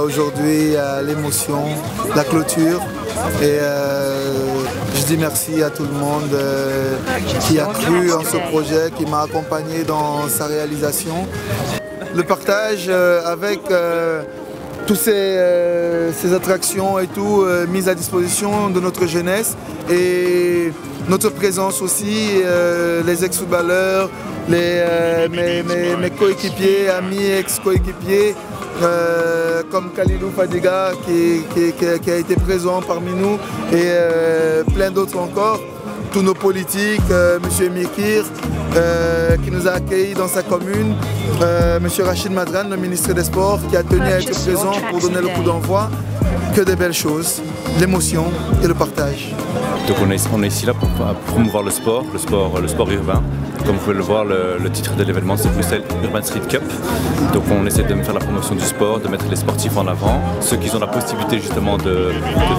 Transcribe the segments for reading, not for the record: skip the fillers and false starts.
aujourd'hui l'émotion, la clôture. Et je dis merci à tout le monde qui a cru en ce projet, qui m'a accompagné dans sa réalisation. Le partage avec toutes ces attractions et tout mises à disposition de notre jeunesse et notre présence aussi, les ex-footballeurs, mes coéquipiers, amis, ex-coéquipiers, comme Khalilou Fadiga qui a été présent parmi nous et plein d'autres encore. Tous nos politiques, M. Emikir qui nous a accueillis dans sa commune, M. Rachid Madran, le ministre des Sports, qui a tenu à être présent pour donner le coup d'envoi. Que des belles choses, l'émotion et le partage. Donc on est ici là pour promouvoir le sport urbain. Comme vous pouvez le voir, le titre de l'événement c'est Bruxelles Urban Street Cup. Donc on essaie de faire la promotion du sport, de mettre les sportifs en avant. Ceux qui ont la possibilité justement de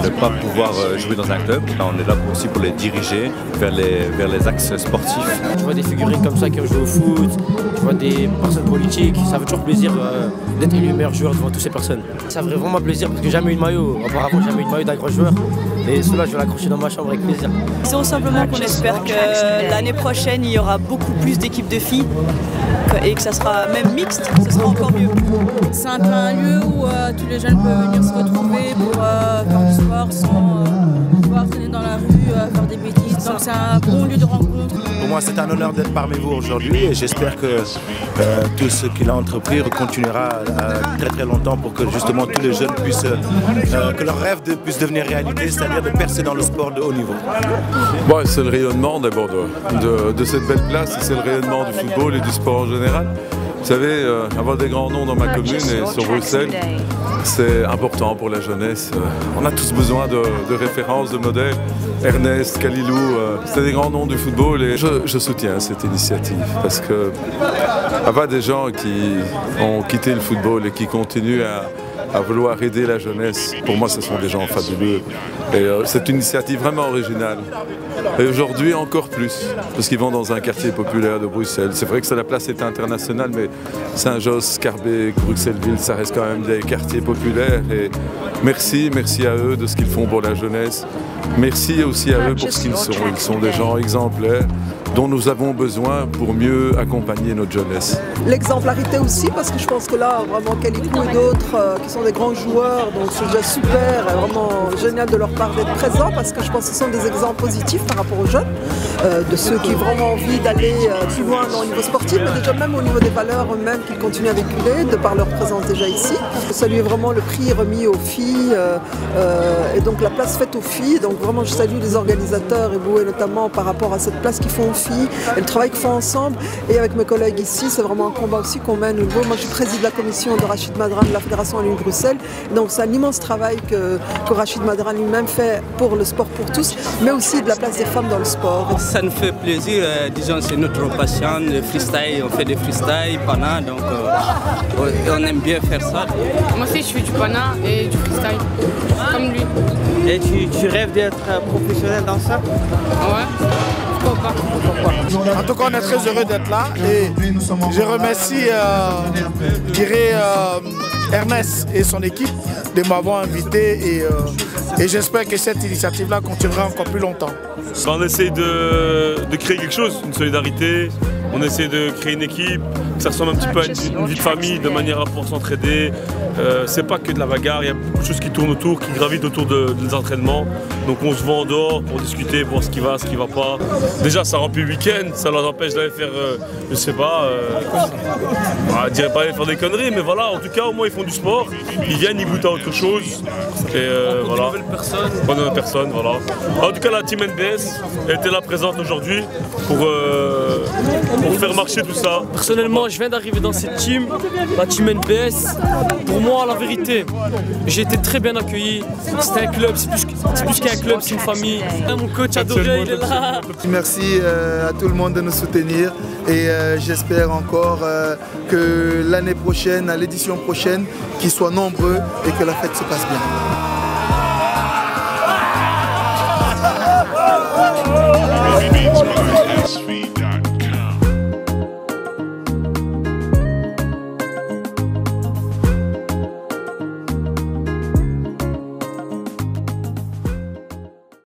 ne pas pouvoir jouer dans un club, là, on est là aussi pour les diriger vers les axes sportifs. Je vois des figurines comme ça qui ont joué au foot, je vois des personnes politiques, ça fait toujours plaisir d'être élu meilleur joueur devant toutes ces personnes. Ça ferait vraiment plaisir parce que j'ai jamais eu de maillot, auparavant jamais eu de maillot d'un grand joueur. Et cela je vais l'accrocher dans ma chambre avec plaisir. C'est tout simplement qu'on espère que l'année prochaine il y aura beaucoup plus d'équipes de filles et que ça sera même mixte, ce sera encore mieux. C'est un peu un lieu où tous les jeunes peuvent venir se retrouver pour faire du sport sans pouvoir traîner dans la rue, faire des bêtises. Donc c'est un bon lieu de rencontre. Pour moi c'est un honneur d'être parmi vous aujourd'hui et j'espère que tout ce qu'il a entrepris continuera très très longtemps pour que justement tous les jeunes puissent, que leur rêve puisse devenir réalité, c'est-à-dire de percer dans le sport de haut niveau. Bon, c'est le rayonnement d'abord de cette belle place, c'est le rayonnement du football et du sport en général. Vous savez, avoir des grands noms dans ma commune et sur Bruxelles, c'est important pour la jeunesse. On a tous besoin de références, de modèles. Ernest, Khalilou, c'est des grands noms du football et je soutiens cette initiative parce que avoir des gens qui ont quitté le football et qui continuent à vouloir aider la jeunesse, pour moi ce sont des gens fabuleux. Et c'est une initiative vraiment originale. Et aujourd'hui encore plus, parce qu'ils vont dans un quartier populaire de Bruxelles. C'est vrai que la place est internationale, mais Saint-Josse, Scarbeck, Bruxelles-Ville, ça reste quand même des quartiers populaires. Et merci à eux de ce qu'ils font pour la jeunesse. Merci aussi à eux pour ce qu'ils sont. Ils sont des gens exemplaires dont nous avons besoin pour mieux accompagner notre jeunesse. L'exemplarité aussi, parce que je pense que là, vraiment, Kalikou et d'autres qui sont des grands joueurs, donc c'est déjà super, vraiment génial de leur part d'être présents, parce que je pense que ce sont des exemples positifs par rapport aux jeunes, de ceux qui ont vraiment envie d'aller plus loin au niveau sportif, mais déjà même au niveau des valeurs eux-mêmes qu'ils continuent à véhiculer, de par leur présence déjà ici. Je salue vraiment le prix remis aux filles, et donc la place faite aux filles, donc vraiment je salue les organisateurs et vous, et notamment par rapport à cette place qu'ils font aux filles, et le travail qu'ils font ensemble, et avec mes collègues ici, c'est vraiment un combat aussi qu'on mène au niveau. Moi je préside la commission de Rachid Madran de la Fédération Wallonie-Bruxelles, donc c'est un immense travail que Rachid Madran lui-même fait pour le sport pour tous, mais aussi de la place des femmes dans le sport. Ça nous fait plaisir, disons c'est notre passion, le freestyle, on fait des freestyle, pana, donc on aime bien faire ça. Moi aussi je fais du pana et du freestyle, comme lui. Et tu rêves d'être professionnel dans ça? Ouais. En tout cas, on est très heureux d'être là et je remercie Ernest et son équipe de m'avoir invité et j'espère que cette initiative-là continuera encore plus longtemps. On essaie de créer quelque chose, une solidarité, on essaie de créer une équipe, que ça ressemble un petit peu à une vie de famille, de manière à pouvoir s'entraider. C'est pas que de la bagarre, il y a beaucoup de choses qui tournent autour, qui gravitent autour des entraînements. Donc on se voit en dehors pour discuter, pour voir ce qui va pas. Déjà ça remplit le week-end, ça leur empêche d'aller faire, je sais pas, je dirais pas aller faire des conneries, mais voilà, en tout cas au moins ils font du sport, ils viennent, ils goûtent à autre chose. Et voilà. De nouvelles personnes, voilà. En tout cas la team NBS était là présente aujourd'hui pour faire marcher tout ça. Personnellement, je viens d'arriver dans cette team, la team NBS. Pour moi, la vérité, j'ai été très bien accueilli. C'est un club, c'est plus qu'un club, c'est une famille. Mon coach adoré, il est là. Merci à tout le monde de nous soutenir et j'espère encore que l'année prochaine, à l'édition prochaine, qu'ils soient nombreux et que la fête se passe bien.